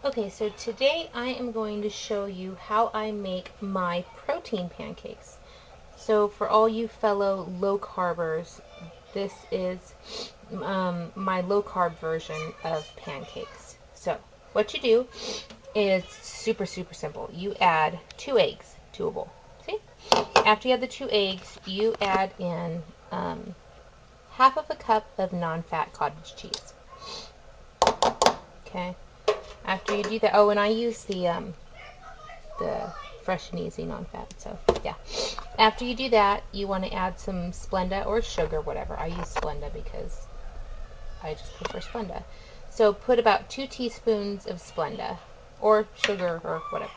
Okay, so today I am going to show you how I make my protein pancakes. So for all you fellow low carbers, this is my low carb version of pancakes. So what you do is super simple. You add 2 eggs to a bowl. See? After you add the 2 eggs, you add in half of a cup of non-fat cottage cheese. Okay. After you do that, oh, and I use the fresh and easy non-fat. So yeah. After you do that, you want to add some Splenda or sugar, whatever. I use Splenda because I just prefer Splenda. So put about 2 teaspoons of Splenda or sugar or whatever.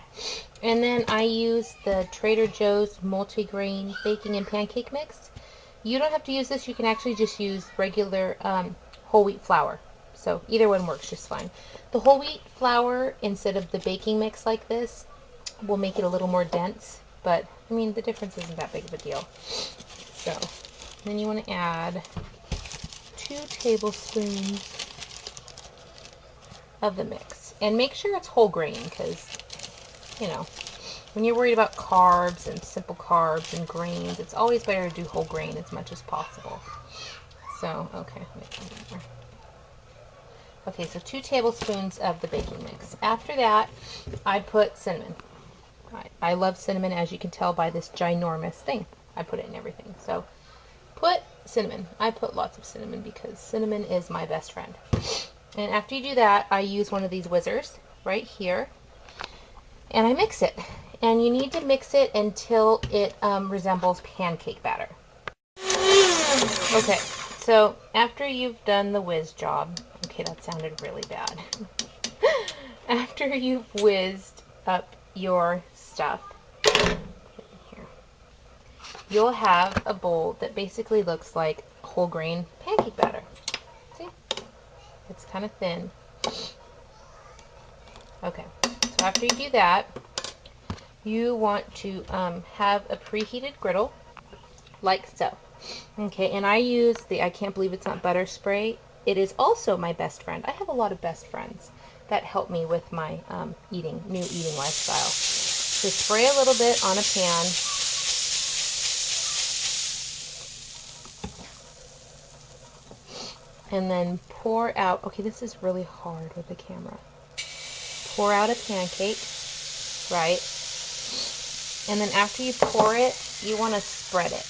And then I use the Trader Joe's multigrain baking and pancake mix. You don't have to use this. You can actually just use regular whole wheat flour. So either one works just fine. The whole wheat flour instead of the baking mix like this will make it a little more dense, but I mean the difference isn't that big of a deal. So then you want to add 2 tablespoons of the mix, and make sure it's whole grain because when you're worried about carbs and simple carbs and grains, it's always better to do whole grain as much as possible. So okay, so 2 tablespoons of the baking mix. After that, I put cinnamon. I love cinnamon, as you can tell by this ginormous thing. I put it in everything. So put cinnamon. I put lots of cinnamon because cinnamon is my best friend. And after you do that, I use one of these whizzers right here, and I mix it. And you need to mix it until it resembles pancake batter. Okay, so after you've done the whiz job, okay, that sounded really bad. After you've whizzed up your stuff, here, you'll have a bowl that basically looks like whole grain pancake batter. See? It's kind of thin. Okay, so after you do that, you want to have a preheated griddle, like so. Okay, and I use I can't believe it's not butter spray. It is also my best friend. I have a lot of best friends that help me with my new eating lifestyle. So spray a little bit on a pan. And then pour out, okay, this is really hard with the camera. Pour out a pancake, right? And then after you pour it, you want to spread it.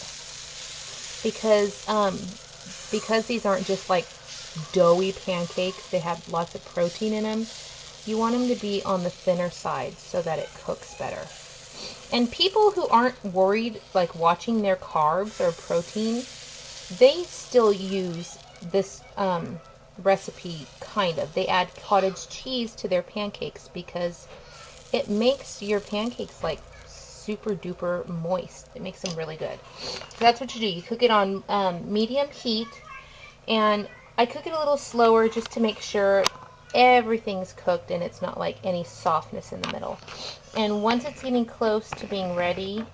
Because these aren't just like doughy pancakes, they have lots of protein in them. You want them to be on the thinner side so that it cooks better. And people who aren't worried, like watching their carbs or protein, they still use this recipe, kind of. They add cottage cheese to their pancakes because it makes your pancakes like super duper moist. It makes them really good. So that's what you do. You cook it on medium heat, and I cook it a little slower just to make sure everything's cooked and it's not like any softness in the middle. And once it's getting close to being ready,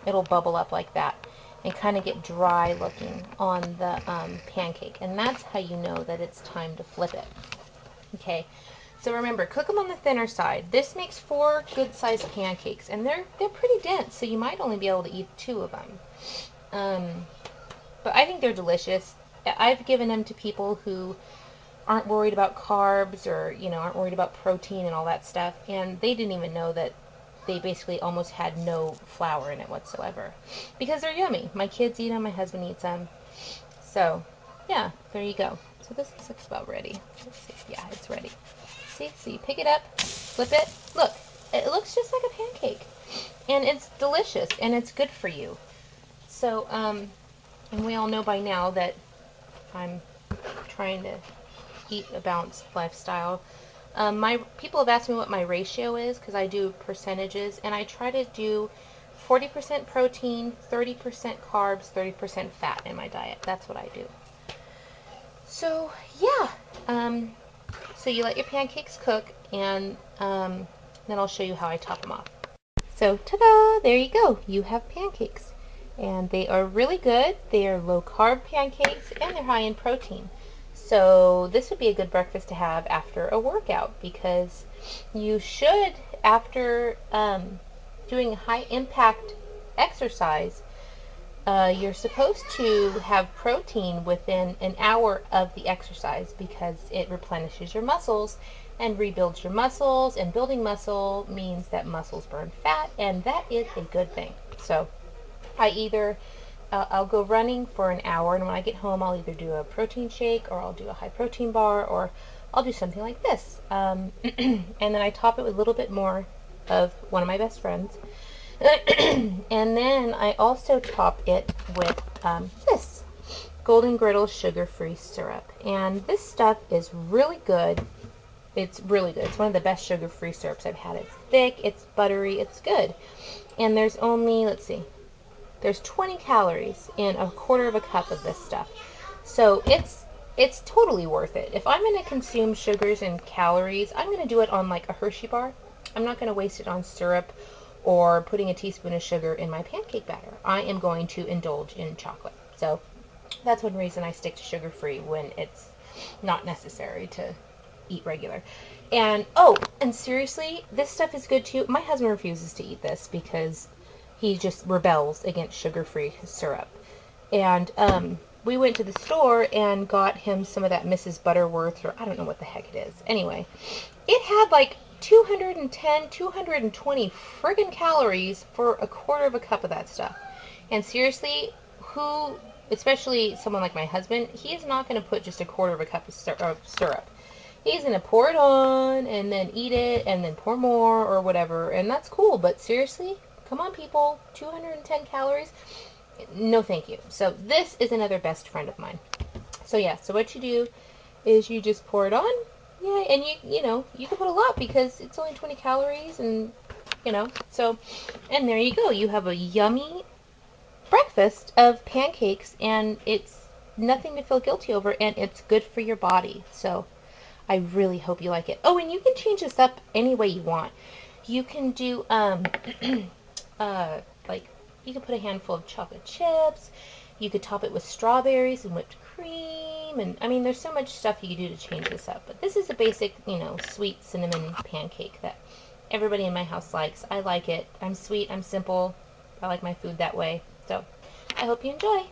it'll bubble up like that and kind of get dry looking on the pancake. And that's how you know that it's time to flip it. Okay, so remember, cook them on the thinner side. This makes 4 good-sized pancakes, and they're pretty dense, so you might only be able to eat 2 of them. But I think they're delicious. I've given them to people who aren't worried about carbs or, aren't worried about protein and all that stuff, and they didn't even know that they basically almost had no flour in it whatsoever. Because they're yummy. My kids eat them, my husband eats them. So, yeah, there you go. So this looks about ready. Let's see. Yeah, it's ready. See? So you pick it up, flip it. Look, it looks just like a pancake. And it's delicious, and it's good for you. So, and we all know by now that I'm trying to eat a balanced lifestyle. My people have asked me what my ratio is because I do percentages, and I try to do 40% protein, 30% carbs, 30% fat in my diet. That's what I do. So yeah, so you let your pancakes cook, and then I'll show you how I top them off. So ta-da! There you go. You have pancakes, and they are really good. They are low carb pancakes, and they're high in protein. So this would be a good breakfast to have after a workout, because you should, after doing high impact exercise, you're supposed to have protein within an hour of the exercise, because it replenishes your muscles and rebuilds your muscles, and building muscle means that muscles burn fat, and that is a good thing. So I'll go running for an hour, and when I get home, I'll either do a protein shake, or I'll do a high protein bar, or I'll do something like this. And then I top it with a little bit more of one of my best friends. And then I also top it with this Golden Griddle sugar-free syrup. And this stuff is really good. It's really good. It's one of the best sugar-free syrups I've had. It's thick, it's buttery, it's good. And there's only, let's see, there's 20 calories in a quarter of a cup of this stuff. So it's totally worth it. If I'm going to consume sugars and calories, I'm going to do it on like a Hershey bar. I'm not going to waste it on syrup or putting a teaspoon of sugar in my pancake batter. I am going to indulge in chocolate. So that's one reason I stick to sugar-free when it's not necessary to eat regular. And oh, and seriously, this stuff is good too. My husband refuses to eat this because he just rebels against sugar-free syrup. And we went to the store and got him some of that Mrs. Butterworth, or I don't know what the heck it is. Anyway, it had like 210, 220 friggin' calories for a quarter of a cup of that stuff. And seriously, who, especially someone like my husband, he is not going to put just a quarter of a cup of syrup. He's going to pour it on and then eat it and then pour more or whatever. And that's cool. But seriously, come on, people. 210 calories? No, thank you. So this is another best friend of mine. So yeah, so what you do is you just pour it on. Yeah, and you can put a lot because it's only 20 calories, and so, and there you go. You have a yummy breakfast of pancakes, and it's nothing to feel guilty over, and it's good for your body. So I really hope you like it. Oh, and you can change this up any way you want. You can do like, you could put a handful of chocolate chips. You could top it with strawberries and whipped cream, and I mean, there's so much stuff you could do to change this up. But this is a basic, sweet cinnamon pancake that everybody in my house likes. I like it. I'm sweet. I'm simple. I like my food that way. So I hope you enjoy.